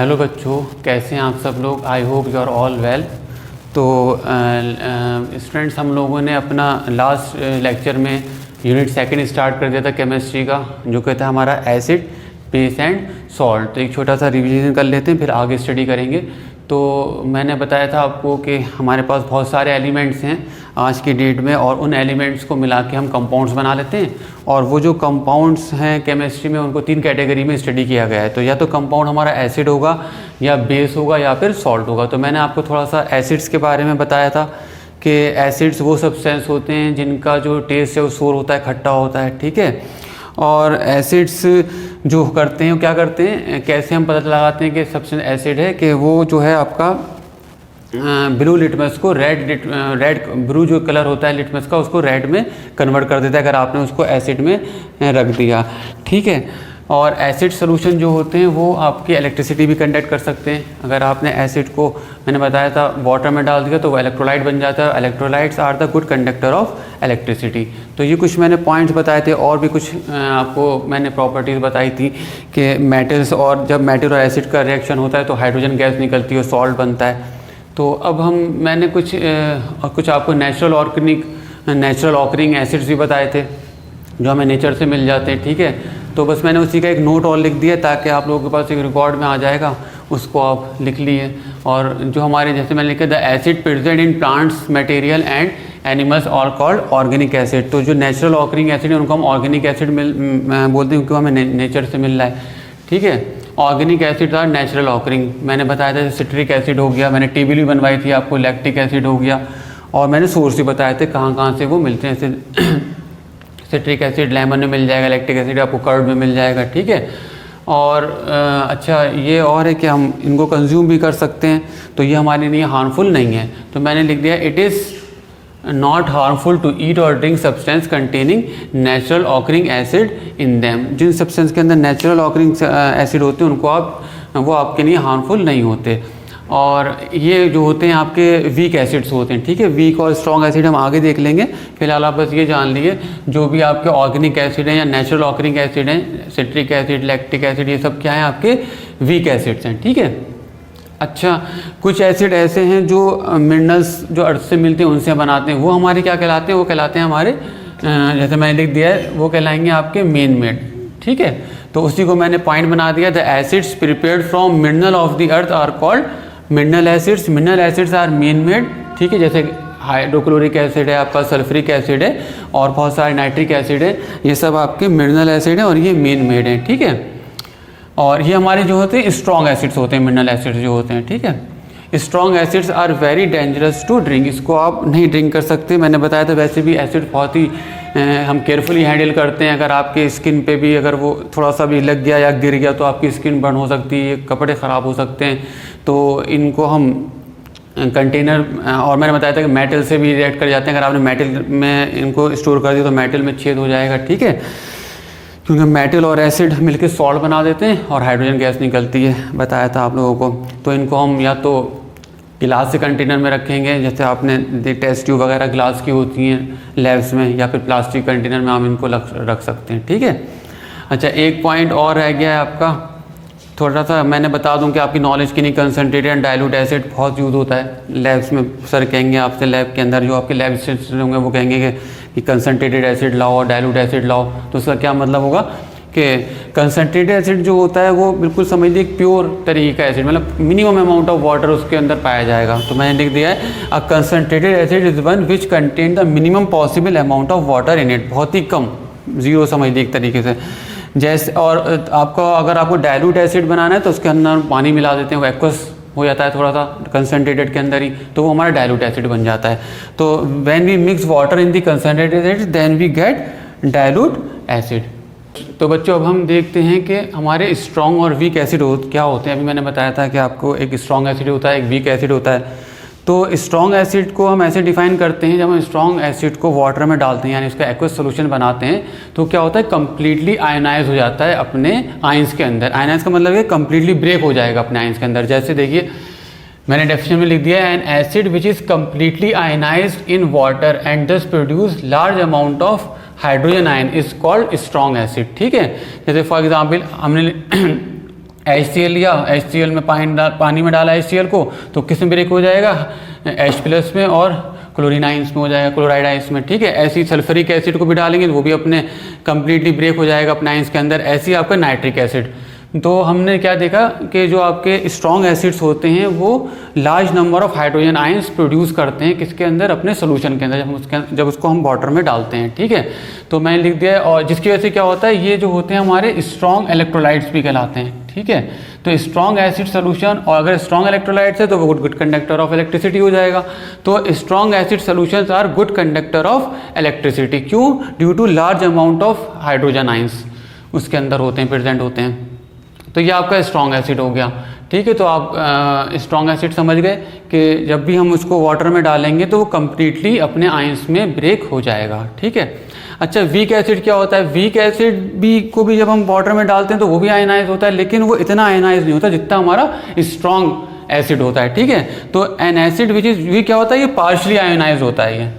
Hello बच्चों, कैसे हैं आप सब लोग। I hope you are all well. तो स्टूडेंट्स, हम लोगों ने अपना लास्ट लेक्चर में यूनिट सेकंड स्टार्ट कर दिया था केमिस्ट्री का, जो कहता है हमारा एसिड, बेस एंड सॉल्ट। तो एक छोटा सा रिवीजन कर लेते हैं, फिर आगे स्टडी करेंगे। तो मैंने बताया था आपको कि हमारे पास बहुत सारे एलिमेंट्स हैं आज की डेट में, और उन एलिमेंट्स को मिला के हम कंपाउंड्स बना लेते हैं। और वो जो कंपाउंड्स हैं केमिस्ट्री में, उनको 3 कैटेगरी में स्टडी किया गया है। तो या तो कंपाउंड हमारा एसिड होगा, या बेस होगा, या फिर सॉल्ट होगा। तो मैंने आपको थोड़ा सा एसिड्स के बारे में बताया था कि एसिड्स वो सब्सटेंस होते हैं जिनका जो टेस्ट है वो सोर होता है, खट्टा होता है, ठीक है। और एसिड्स जो करते हैं वो क्या करते हैं, कैसे हम पता लगाते हैं कि सब्सटेंस एसिड है, कि वो जो है आपका ब्लू लिटमस को रेड ब्लू जो कलर होता है लिटमस का, उसको रेड में कन्वर्ट कर देता है अगर आपने उसको एसिड में रख दिया, ठीक है। और एसिड सोल्यूशन जो होते हैं वो आपकी इलेक्ट्रिसिटी भी कंडक्ट कर सकते हैं। अगर आपने एसिड को, मैंने बताया था, वाटर में डाल दिया तो वो इलेक्ट्रोलाइट बन जाता है। Electrolytes are the good conductor of electricity. तो ये कुछ मैंने पॉइंट्स बताए थे, और भी कुछ आपको मैंने प्रॉपर्टीज़ बताई थी कि मेटल्स, और जब मेटल और एसिड का रिएक्शन होता है तो हाइड्रोजन गैस निकलती है, सॉल्ट बनता है। तो अब मैंने कुछ आपको नेचुरल ऑकरिंग एसिड्स भी बताए थे जो हमें नेचर से मिल जाते हैं, ठीक है। तो बस मैंने उसी का एक नोट और लिख दिया ताकि आप लोगों के पास एक रिकॉर्ड में आ जाएगा, उसको आप लिख लिए। और जो हमारे, जैसे मैंने लिखा, the acid present in plants material and animals are called organic acid. तो जो नेचुरल ऑकरिंग एसिड है उनको हम ऑर्गेनिक एसिड बोलते हैं, क्योंकि हमें नेचर से मिल रहा है, ठीक है। Organic acid are natural occurring. मैंने बताया था सिट्रिक एसिड हो गया, मैंने टेबल भी बनवाई थी आपको, लैक्टिक एसिड हो गया, और मैंने सोर्स भी बताए थे कहाँ कहाँ से वो मिलते हैं। सिट्रिक एसिड लेमन में मिल जाएगा, लैक्टिक एसिड आपको कर्ड में मिल जाएगा, ठीक है। और अच्छा, ये और है कि हम इनको कंज्यूम भी कर सकते हैं, तो ये हमारे लिए हार्मफुल नहीं है। तो मैंने लिख दिया, it is not harmful to eat और drink substance containing natural occurring acid in them. Jin substance के अंदर नेचुरल ऑकरिंग एसिड होते हैं उनको वो आपके लिए हार्मफुल नहीं होते। और ये जो होते हैं आपके वीक एसिड्स होते हैं, ठीक है। वीक और स्ट्रॉन्ग एसिड हम आगे देख लेंगे, फिलहाल आप बस ये जान लिए जो भी आपके ऑर्गेनिक एसिड हैं या नेचुरल ऑकरिंग एसिड हैं, सिट्रिक एसिड, लैक्टिक एसिड, ये सब क्या है, आपके वीक एसिड्स हैं, ठीक है। अच्छा, कुछ एसिड ऐसे हैं जो मिनरल्स जो अर्थ से मिलते हैं उनसे बनाते हैं, वो हमारे क्या कहलाते हैं, वो कहलाते हैं हमारे, जैसे मैंने लिख दिया है, वो कहलाएंगे आपके मेन मेड, ठीक है। तो उसी को मैंने पॉइंट बना दिया, the acids prepared from mineral of the earth are called mineral acids. Mineral acids are man made, ठीक है। जैसे हाइड्रोक्लोरिक एसिड है आपका, सल्फ्यूरिक एसिड है, और बहुत सारे नाइट्रिक एसिड है, ये सब आपके मिनरल एसिड है और ये मेन मेड है, ठीक है। और ये हमारे जो होते हैं स्ट्रॉन्ग एसिड्स होते हैं, मिनरल एसिड्स जो होते हैं, ठीक है। Strong acids are very dangerous to drink. इसको आप नहीं ड्रिंक कर सकते। मैंने बताया था वैसे भी एसिड बहुत ही हम केयरफुली हैंडल करते हैं। अगर आपके स्किन पे भी अगर वो थोड़ा सा भी लग गया या गिर गया तो आपकी स्किन बर्न हो सकती है, कपड़े ख़राब हो सकते हैं। तो इनको हम कंटेनर, और मैंने बताया था कि मेटल से भी रिएक्ट कर जाते हैं। अगर आपने मेटल में इनको स्टोर कर दिया तो मेटल में छेद हो जाएगा, ठीक है, क्योंकि मेटल और एसिड मिलकर सॉल्ट बना देते हैं और हाइड्रोजन गैस निकलती है, बताया था आप लोगों को। तो इनको हम या तो गिलास के कंटेनर में रखेंगे, जैसे आपने टेस्ट ट्यूब वगैरह ग्लास की होती हैं लैब्स में, या फिर प्लास्टिक कंटेनर में हम इनको रख सकते हैं, ठीक है। अच्छा, एक पॉइंट और रह गया है आपका, थोड़ा सा मैंने बता दूं कि आपकी नॉलेज के लिए, कंसनट्रेटेड एंड डाइल्यूट एसिड बहुत यूज़ होता है लैब्स में। सर कहेंगे आपसे लैब के अंदर, जो आपके लैब स्टूडेंट्स होंगे वो कहेंगे कि कंसनट्रेटेड एसिड लाओ और डाइल्यूट एसिड लाओ। तो उसका क्या मतलब होगा कि कंसनट्रेटेड एसिड जो होता है वो बिल्कुल समझिए एक प्योर तरीके का एसिड, मतलब मिनिमम अमाउंट ऑफ वाटर उसके अंदर पाया जाएगा। तो मैंने लिख दिया है, a concentrated acid is one which contain the minimum possible amount of water in it. बहुत ही कम, जीरो समझिए एक तरीके से। जैसे, और अगर आपको डाइल्यूट एसिड बनाना है तो उसके अंदर पानी मिला देते हैं, वो एक्वस हो जाता है थोड़ा सा कंसनट्रेटेड के अंदर ही, तो वो हमारा डाइल्यूट एसिड बन जाता है। तो when we mix water in the concentrated acid then we get dilute acid. तो बच्चों, अब हम देखते हैं कि हमारे स्ट्रॉन्ग और वीक एसिड क्या होते हैं। अभी मैंने बताया था कि आपको एक स्ट्रॉन्ग एसिड होता है, एक वीक एसिड होता है। तो स्ट्रॉन्ग एसिड को हम ऐसे डिफाइन करते हैं, जब हम स्ट्रॉन्ग एसिड को वाटर में डालते हैं, यानी उसका एक्वस सोल्यूशन बनाते हैं, तो क्या होता है, कम्प्लीटली आयनाइज हो जाता है अपने आयंस के अंदर। आयनाइज का मतलब है कम्प्लीटली ब्रेक हो जाएगा अपने आयंस के अंदर। जैसे देखिए, मैंने डेफिनेशन में लिख दिया है, an acid which is completely ionised in water and thus produce large amount of hydrogen ion is called strong acid, ठीक है। जैसे फॉर एग्जाम्पल हमने HCl लिया, HCl में पानी में डाला HCl को, तो किस में ब्रेक हो जाएगा, H+ में और क्लोरीन आइंस में हो जाएगा, क्लोराइड आइंस में, ठीक है। ऐसी सल्फ्यूरिक एसिड को भी डालेंगे तो वो भी अपने कंप्लीटली ब्रेक हो जाएगा अपने आइंस के अंदर। ऐसी आपका नाइट्रिक एसिड। तो हमने क्या देखा कि जो आपके स्ट्रॉन्ग एसिड्स होते हैं वो large number of hydrogen ions produce करते हैं किसके अंदर, अपने सोल्यूशन के अंदर, जब उसको हम वाटर में डालते हैं, ठीक है। तो मैंने लिख दिया है, और जिसकी वजह से क्या होता है, ये जो होते हैं हमारे स्ट्रॉन्ग इलेक्ट्रोलाइट्स भी कहलाते हैं, ठीक है। तो स्ट्रॉन्ग एसिड सोल्यूशन, और अगर स्ट्रॉन्ग इलेक्ट्रोलाइट्स है तो वो गुड कंडक्टर ऑफ इलेक्ट्रिसिटी हो जाएगा। तो strong acid solutions are good conductor of electricity. क्यों? Due to large amount of hydrogen ions उसके अंदर होते हैं, प्रेजेंट होते हैं। तो ये आपका स्ट्रॉन्ग एसिड हो गया, ठीक है। तो आप स्ट्रॉन्ग एसिड समझ गए कि जब भी हम उसको वाटर में डालेंगे तो वो कम्प्लीटली अपने आयंस में ब्रेक हो जाएगा, ठीक है। अच्छा, वीक एसिड क्या होता है? वीक एसिड भी को भी जब हम वाटर में डालते हैं तो वो भी आयनाइज होता है, लेकिन वो इतना आयनाइज नहीं होता जितना हमारा स्ट्रॉन्ग एसिड होता है, ठीक है। तो N acid which is weak क्या होता है, ये पार्शली आयनाइज होता है, ये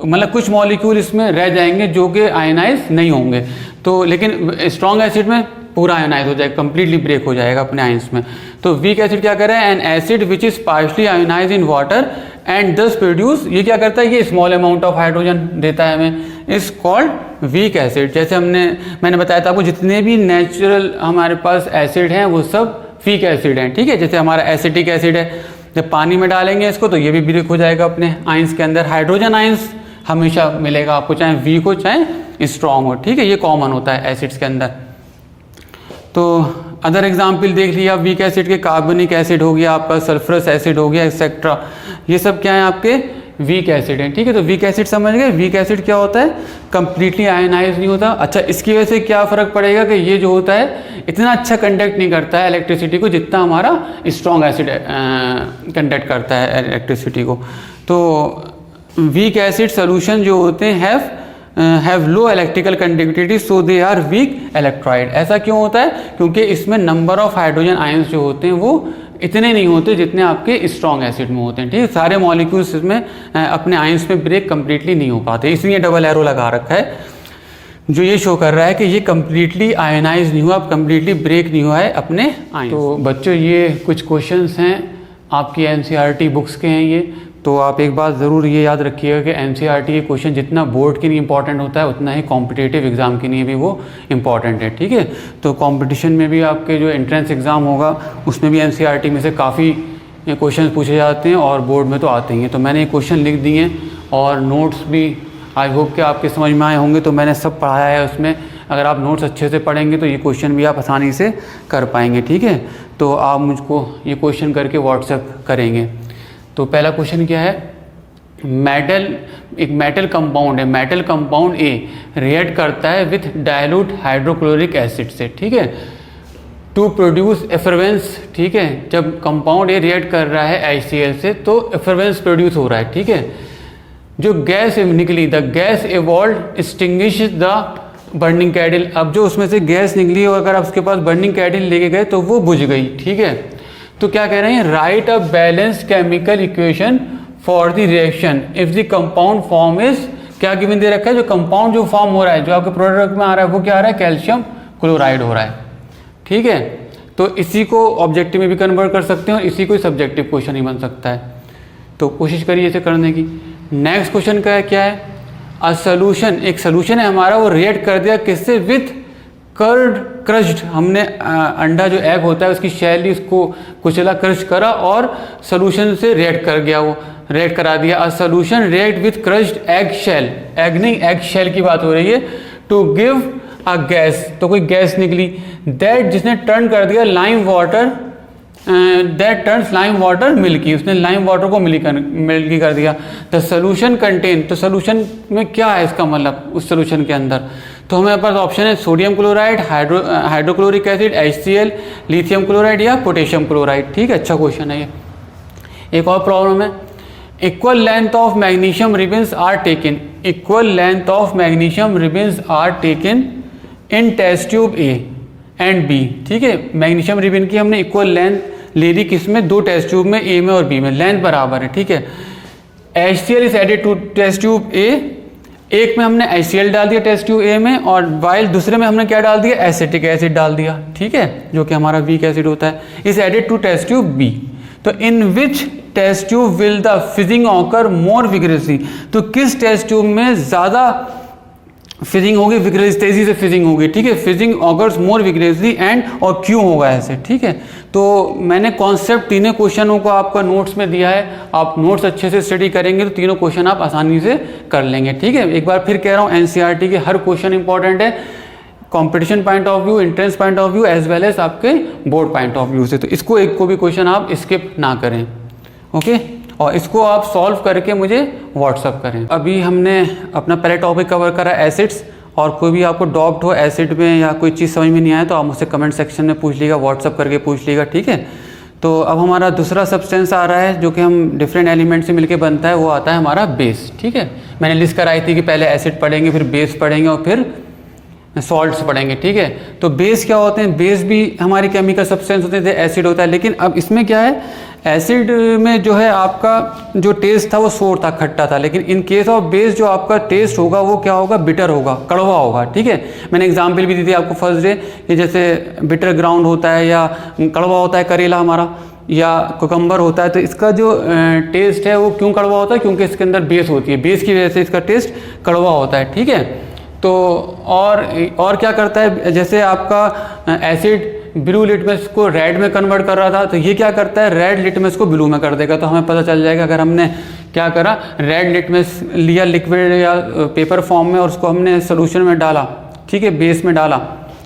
मतलब कुछ मॉलिक्यूल इसमें रह जाएंगे जो कि आयनाइज नहीं होंगे। तो लेकिन स्ट्रॉन्ग एसिड में पूरा आयनाइज हो जाएगा, कंप्लीटली ब्रेक हो जाएगा अपने आयंस में। तो वीक एसिड क्या कर रहा है, an acid which is partially ionise in water and thus produce, ये क्या करता है, ये स्मॉल अमाउंट ऑफ हाइड्रोजन देता है हमें, इज कॉल्ड वीक एसिड। जैसे मैंने बताया था आपको, जितने भी नेचुरल हमारे पास एसिड हैं वो सब वीक एसिड हैं, ठीक है। जैसे हमारा एसिटिक एसिड है, जब पानी में डालेंगे इसको तो ये भी ब्रेक हो जाएगा अपने आयंस के अंदर। हाइड्रोजन आयंस हमेशा मिलेगा आपको, चाहे वीक हो चाहे स्ट्रॉन्ग हो, ठीक है। ये कॉमन होता है एसिड्स के अंदर। तो अदर एग्जाम्पल देख लिया वीक एसिड के, कार्बनिक एसिड हो गया आपका, सल्फरस एसिड हो गया, एक्सेट्रा, ये सब क्या है आपके वीक एसिड हैं, ठीक है। तो वीक एसिड समझ गए। वीक एसिड क्या होता है, कंप्लीटली आयनाइज नहीं होता। अच्छा, इसकी वजह से क्या फ़र्क पड़ेगा कि ये जो होता है इतना अच्छा कंडक्ट नहीं करता है इलेक्ट्रिसिटी को जितना हमारा स्ट्रॉन्ग एसिड कंडक्ट करता है इलेक्ट्रिसिटी को। तो वीक एसिड सोल्यूशन जो होते हैं have low electrical conductivity, so they are weak electrolyte. ऐसा क्यों होता है, क्योंकि इसमें नंबर ऑफ हाइड्रोजन आयंस जो होते हैं वो इतने नहीं होते जितने आपके स्ट्रॉन्ग एसिड में होते हैं, ठीक है। सारे मॉलिक्यूल्स इसमें अपने आयंस में ब्रेक कंप्लीटली नहीं हो पाते, इसलिए डबल एरो लगा रखा है जो ये शो कर रहा है कि ये कंप्लीटली आयनाइज नहीं हुआ, कंप्लीटली ब्रेक नहीं हुआ है अपने आयंस। तो बच्चों, ये कुछ क्वेश्चंस हैं आपकी एनसीईआरटी बुक्स के हैं ये। तो आप एक बात ज़रूर ये याद रखिएगा कि एनसीईआरटी के क्वेश्चन जितना बोर्ड के लिए इंपॉर्टेंट होता है उतना ही कॉम्पिटिटिव एग्ज़ाम के लिए भी वो इम्पॉर्टेंट है, ठीक है। तो कंपटीशन में भी आपके जो एंट्रेंस एग्ज़ाम होगा उसमें भी एनसीईआरटी में से काफ़ी क्वेश्चन पूछे जाते हैं और बोर्ड में तो आते ही हैं। तो मैंने ये क्वेश्चन लिख दिए हैं और नोट्स भी आई होप कि आपके समझ में आए होंगे। तो मैंने सब पढ़ाया है उसमें, अगर आप नोट्स अच्छे से पढ़ेंगे तो ये क्वेश्चन भी आप आसानी से कर पाएंगे, ठीक है। तो आप मुझको ये क्वेश्चन करके व्हाट्सएप करेंगे। तो पहला क्वेश्चन क्या है, एक मेटल कंपाउंड है, मेटल कंपाउंड ए रिएक्ट करता है विथ डायल्यूट हाइड्रोक्लोरिक एसिड से, ठीक है, टू प्रोड्यूस एफरवेंस, ठीक है। जब कंपाउंड ए रिएक्ट कर रहा है HCl से तो एफरवेंस प्रोड्यूस हो रहा है, ठीक है। जो गैस निकली, the gas evolve extinguish the burning candle. अब जो उसमें से गैस निकली और अगर आप उसके पास बर्निंग कैंडल लेके गए तो वो बुझ गई, ठीक है। तो क्या कह रहे हैं, right a balanced chemical equation for the reaction if the compound form is, क्या गिवन दे रखा है, जो कंपाउंड जो फॉर्म हो रहा है, जो आपके प्रोडक्ट में आ रहा है वो क्या आ रहा है, कैल्शियम क्लोराइड हो रहा है, ठीक है। तो इसी को ऑब्जेक्टिव में भी कन्वर्ट कर सकते हैं और इसी को सब्जेक्टिव क्वेश्चन ही बन सकता है। तो कोशिश करिए इसे करने की। नेक्स्ट क्वेश्चन का क्या है, अ सोल्यूशन, एक सोल्यूशन है हमारा, वो रिएक्ट कर दिया किससे, विथ कर्ड क्रश्ड, हमने अंडा जो एग होता है उसकी शैल ली, उसको कुचला क्रश करा और सोल्यूशन से रिएक्ट कर गया, वो रिएक्ट करा दिया। A solution react with crushed egg shell, egg नहीं एग शेल की बात हो रही है, टू गिव अ गैस, तो कोई गैस निकली, दैट जिसने टर्न कर दिया lime water, that turns lime water milky, उसने लाइम वाटर को मिल्की कर दिया। द सोल्यूशन कंटेन, तो सोल्यूशन में क्या है इसका मतलब उस सोल्यूशन के अंदर, तो हमारे पास ऑप्शन है sodium chloride, hydrochloric acid HCl, lithium chloride या पोटेशियम क्लोराइड, ठीक है। अच्छा क्वेश्चन है ये। एक और प्रॉब्लम है, equal length of magnesium ribbons are taken, equal length of magnesium ribbons are taken in test tube A and B, ठीक है। मैग्नीशियम रिबन की हमने इक्वल लेंथ ले ली, किसमें, दो टेस्ट ट्यूब में, A में और B में, लेंथ बराबर है, ठीक है। HCl is added to test tube A एक में हमने HCl डाल दिया टेस्ट ट्यूब ए में, और वाइल दूसरे में हमने क्या डाल दिया, एसिटिक एसिड डाल दिया, ठीक है, जो कि हमारा वीक एसिड होता है, is added to test tube B. तो in which test tube will the fizzing occur more vigorously, तो किस टेस्ट ट्यूब में ज़्यादा फिजिंग होगी, विग्रेस तेजी से फिजिंग होगी, ठीक है, फिजिंग ऑकर्स मोर विग्रेसली एंड, और क्यों होगा ऐसे, ठीक है। तो मैंने कॉन्सेप्ट तीनों क्वेश्चनों को आपका नोट्स में दिया है, आप नोट्स अच्छे से स्टडी करेंगे तो तीनों क्वेश्चन आप आसानी से कर लेंगे, ठीक है। एक बार फिर कह रहा हूँ एनसीईआरटी के हर क्वेश्चन इंपॉर्टेंट है, competition point of view, entrance point of view as well as आपके बोर्ड पॉइंट ऑफ व्यू से, तो इसको एक को भी क्वेश्चन आप स्किप ना करें, ओके। और इसको आप सॉल्व करके मुझे व्हाट्सअप करें। अभी हमने अपना पहले टॉपिक कवर करा एसिड्स, और कोई भी आपको डाउट हो एसिड में या कोई चीज़ समझ में नहीं आए तो आप मुझसे कमेंट सेक्शन में पूछ लीजिएगा, व्हाट्सअप करके पूछ लीजिएगा, ठीक है। तो अब हमारा दूसरा सब्सटेंस आ रहा है जो कि हम डिफरेंट एलिमेंट से मिलके बनता है, वो आता है हमारा बेस, ठीक है। मैंने लिस्ट कराई थी कि पहले एसिड पढ़ेंगे, फिर बेस पढ़ेंगे और फिर सॉल्ट्स पढ़ेंगे, ठीक है। तो बेस क्या होते हैं, बेस भी हमारे केमिकल सब्सटेंस होते हैं, एसिड होता है, लेकिन अब इसमें क्या है, एसिड में जो है आपका जो टेस्ट था वो सोर था, खट्टा था, लेकिन इन केस ऑफ बेस जो आपका टेस्ट होगा वो क्या होगा, बिटर होगा, कड़वा होगा, ठीक है। मैंने एग्जाम्पल भी दी थी आपको फर्स्ट डे कि जैसे बिटर ग्राउंड होता है या कड़वा होता है करेला हमारा, या कुकम्बर होता है, तो इसका जो टेस्ट है वो क्यों कड़वा होता है, क्योंकि इसके अंदर बेस होती है, बेस की वजह से इसका टेस्ट कड़वा होता है, ठीक है। तो और क्या करता है, जैसे आपका एसिड ब्लू लिटमस को रेड में कन्वर्ट कर रहा था, तो ये क्या करता है, रेड लिटमस को ब्लू में कर देगा। तो हमें पता चल जाएगा अगर हमने क्या करा, रेड लिटमस लिया लिक्विड या पेपर फॉर्म में और उसको हमने सोल्यूशन में डाला, ठीक है, बेस में डाला,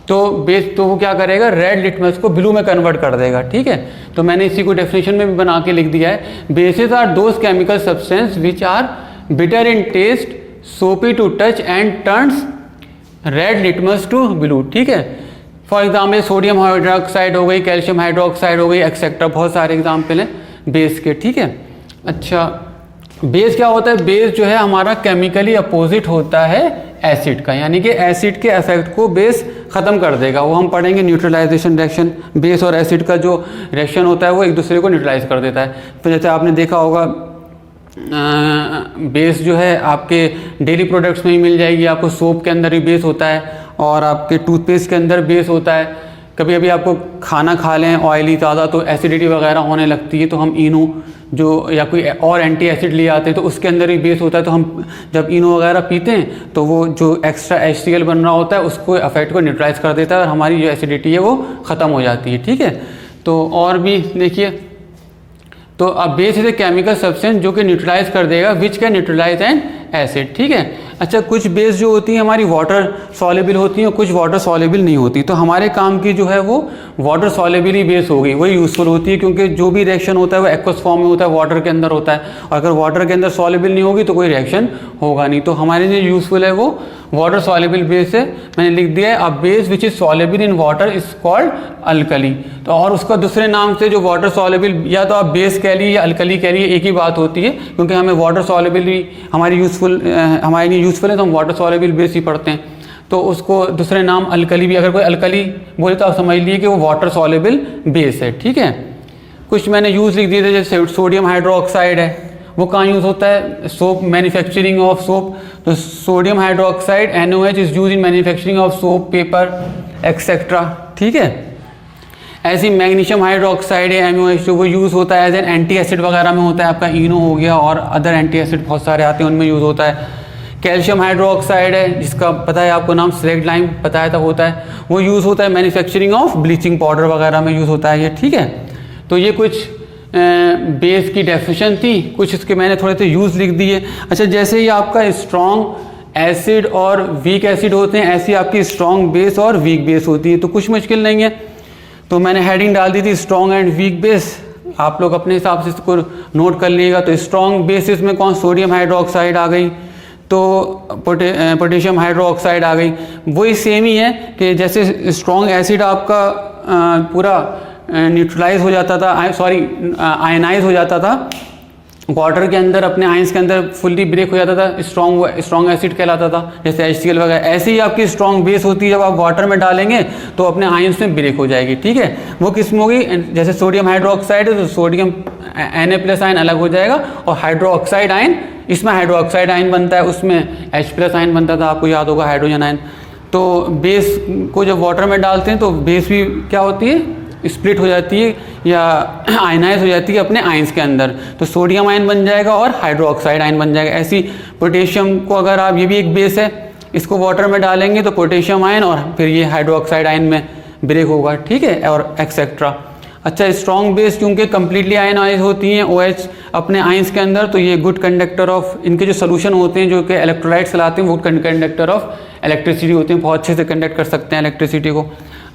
तो बेस तो वो क्या करेगा, रेड लिटमस को ब्लू में कन्वर्ट कर देगा, ठीक है। तो मैंने इसी को डेफिनेशन में भी बना के लिख दिया है, bases are those chemical substance which are bitter in taste, soapy to touch and turns red litmus to blue, ठीक है। फॉर एग्जाम्पल सोडियम हाइड्रोक्साइड हो गई, कैल्शियम हाइड्रोक्साइड हो गई, एक्सेट्रा, बहुत सारे एग्जाम्पल हैं बेस के, ठीक है। अच्छा, बेस क्या होता है, बेस जो है हमारा केमिकली अपोजिट होता है एसिड का, यानी कि एसिड के इफेक्ट को बेस ख़त्म कर देगा, वो हम पढ़ेंगे न्यूट्रलाइजेशन रिएक्शन। बेस और एसिड का जो रिएक्शन होता है वो एक दूसरे को न्यूट्रलाइज कर देता है। तो जैसे आपने देखा होगा बेस जो है आपके डेली प्रोडक्ट्स में ही मिल जाएगी आपको, सोप के अंदर ही बेस होता है और आपके टूथपेस्ट के अंदर बेस होता है। कभी अभी आपको खाना खा लें ऑयली ज़्यादा तो एसिडिटी वगैरह होने लगती है, तो हम इनो जो या कोई और एंटी एसिड ले आते हैं तो उसके अंदर ही बेस होता है। तो हम जब इनो वगैरह पीते हैं तो वो जो एक्स्ट्रा HCl बन रहा होता है उसको इफेक्ट को न्यूट्रलाइज कर देता है और हमारी जो एसिडिटी है वो ख़त्म हो जाती है, ठीक है। तो और भी देखिए, तो अब base is a chemical substance जो कि न्यूट्रलाइज कर देगा which can neutralise an acid, ठीक है। अच्छा, कुछ बेस जो होती हैं हमारी वाटर सॉल्युबल होती हैं और कुछ वाटर सॉल्युबल नहीं होती, तो हमारे काम की जो है वो वाटर सॉल्युबल ही बेस हो गई, वही यूज़फुल होती है, क्योंकि जो भी रिएक्शन होता है वो एक्वस फॉर्म में होता है, वाटर के अंदर होता है, और अगर वाटर के अंदर सॉल्युबल नहीं होगी तो कोई रिएक्शन होगा नहीं। तो हमारे लिए यूज़फुल है वो वाटर सॉल्युबल बेस है, मैंने लिख दिया है। A base which is soluble in water is called alkali. तो और उसका दूसरे नाम से जो वाटर सॉल्युबल, या तो आप बेस कह लिए या अल्कली कह लिए, एक ही बात होती है, क्योंकि हमें वाटर सॉल्युबल ही हमारी हमारे लिए यूज़फुल है, तो हम वाटर सॉल्युबल बेस ही पढ़ते हैं। तो उसको दूसरे नाम अल्कली भी, अगर कोई अल्कली बोले तो आप समझ लिए कि वो वाटर सॉल्युबल बेस है, ठीक है। कुछ मैंने यूज़ लिख दिए थे, जैसे सोडियम हाइड्रोक्साइड है, वो कहाँ यूज़ होता है, सोप, मैन्युफैक्चरिंग ऑफ सोप। तो sodium hydroxide NaOH is use in manufacturing of soap, paper etcetera, ठीक है। ऐसी मैग्नीशियम हाइड्रोक्साइड है MOH, जो वो यूज़ होता है एज एन एंटी एसिड वगैरह में होता है, आपका इनो हो गया और अदर एंटी एसिड बहुत सारे आते हैं उनमें यूज़ होता है। कैल्शियम हाइड्रोक्साइड है, जिसका पता है आपको नाम स्लेक्ट लाइम बताया था होता है, वो यूज़ होता है मैन्युफैक्चरिंग ऑफ ब्लीचिंग पाउडर वगैरह में यूज़ होता है ये, ठीक है। तो ये कुछ बेस की डेफिनेशन थी, कुछ इसके मैंने थोड़े से यूज़ लिख दिए। अच्छा, जैसे ही आपका स्ट्रॉन्ग एसिड और वीक एसिड होते हैं, ऐसी आपकी स्ट्रॉन्ग बेस और वीक बेस होती है, तो कुछ मुश्किल नहीं है। तो मैंने हेडिंग डाल दी थी स्ट्रॉन्ग एंड वीक बेस, आप लोग अपने हिसाब से इसको नोट कर लीजिएगा। तो स्ट्रॉन्ग बेसिस में कौन, सोडियम हाइड्रोक्साइड आ गई, तो पोटेशियम हाइड्रोक्साइड आ गई। वही सेम ही है कि जैसे स्ट्रॉन्ग एसिड आपका पूरा न्यूट्रलाइज हो जाता था, आयनाइज हो जाता था वाटर के अंदर, अपने आयंस के अंदर फुल्ली ब्रेक हो जाता था, स्ट्रॉन्ग एसिड कहलाता था, जैसे HCl वगैरह। ऐसे ही आपकी स्ट्रॉन्ग बेस होती है, जब आप वाटर में डालेंगे तो अपने आयंस में ब्रेक हो जाएगी, ठीक है। वो किस्म होगी, जैसे सोडियम हाइड्रोक्साइड है तो सोडियम Na+ आयन अलग हो जाएगा और हाइड्रोक्साइड आयन इसमें हाइड्रोक्साइड आयन बनता है, उसमें H+ आयन बनता था, आपको याद होगा, हाइड्रोजन आयन। तो बेस को जब वाटर में डालते हैं तो बेस भी क्या होती है, स्प्लिट हो जाती है या आयनाइज हो जाती है अपने आयंस के अंदर। तो सोडियम आयन बन जाएगा और हाइड्रोक्साइड आयन बन जाएगा। ऐसी पोटेशियम को अगर आप, ये भी एक बेस है, इसको वाटर में डालेंगे तो पोटेशियम आयन और फिर ये हाइड्रोक्साइड आयन में ब्रेक होगा, ठीक है, और एक्सेट्रा। अच्छा, स्ट्रॉन्ग बेस क्योंकि कम्प्लीटली आयनाइज होती हैं OH अपने आयंस के अंदर, तो ये गुड कंडक्टर ऑफ, इनके जो सोल्यूशन होते हैं जो कि इलेक्ट्रोलाइट्स लाते हैं वो गुड कंडक्टर ऑफ इलेक्ट्रिसिटी होते हैं, बहुत अच्छे से कंडक्ट कर सकते हैं इलेक्ट्रिसिटी को।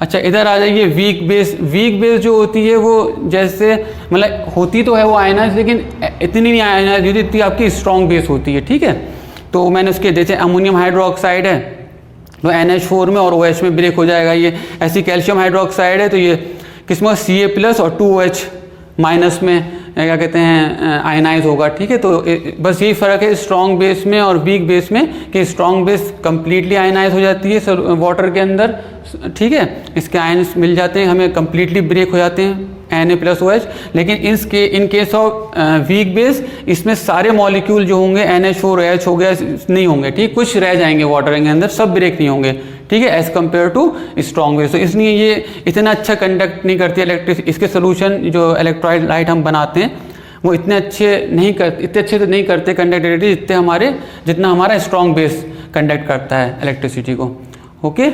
अच्छा, इधर आ जाइए वीक बेस। वीक बेस जो होती है वो जैसे मतलब होती तो है वो आयनाइज, लेकिन इतनी नहीं आयनाइज होती, इतनी आपकी स्ट्रॉन्ग बेस होती है, ठीक है। तो मैंने उसके जैसे अमोनियम हाइड्रोक्साइड है तो NH4 में और OH में ब्रेक हो जाएगा ये। ऐसी कैल्शियम हाइड्रोक्साइड है तो ये किसमें Ca+ और 2OH- में क्या कहते हैं आयनाइज होगा, ठीक है। तो बस यही फ़र्क है स्ट्रॉन्ग बेस में और वीक बेस में कि स्ट्रॉन्ग बेस कम्प्लीटली आयनाइज हो जाती है वाटर के अंदर, ठीक है, इसके आयन्स मिल जाते हैं हमें, कम्प्लीटली ब्रेक हो जाते हैं Na+OH। लेकिन in case of weak base इसमें सारे मॉलिक्यूल जो होंगे NH4OH हो गया नहीं होंगे, ठीक, कुछ रह जाएंगे वाटर के अंदर, सब ब्रेक नहीं होंगे, ठीक है, as compare to strong base. तो इसलिए ये इतना अच्छा कंडक्ट नहीं करती इलेक्ट्रिक, इसके सोल्यूशन जो इलेक्ट्रोलाइट हम बनाते हैं वो इतने अच्छे तो नहीं करते कंडक्टिविटी जितना हमारा स्ट्रॉन्ग बेस कंडक्ट करता है इलेक्ट्रिसिटी को। ओके।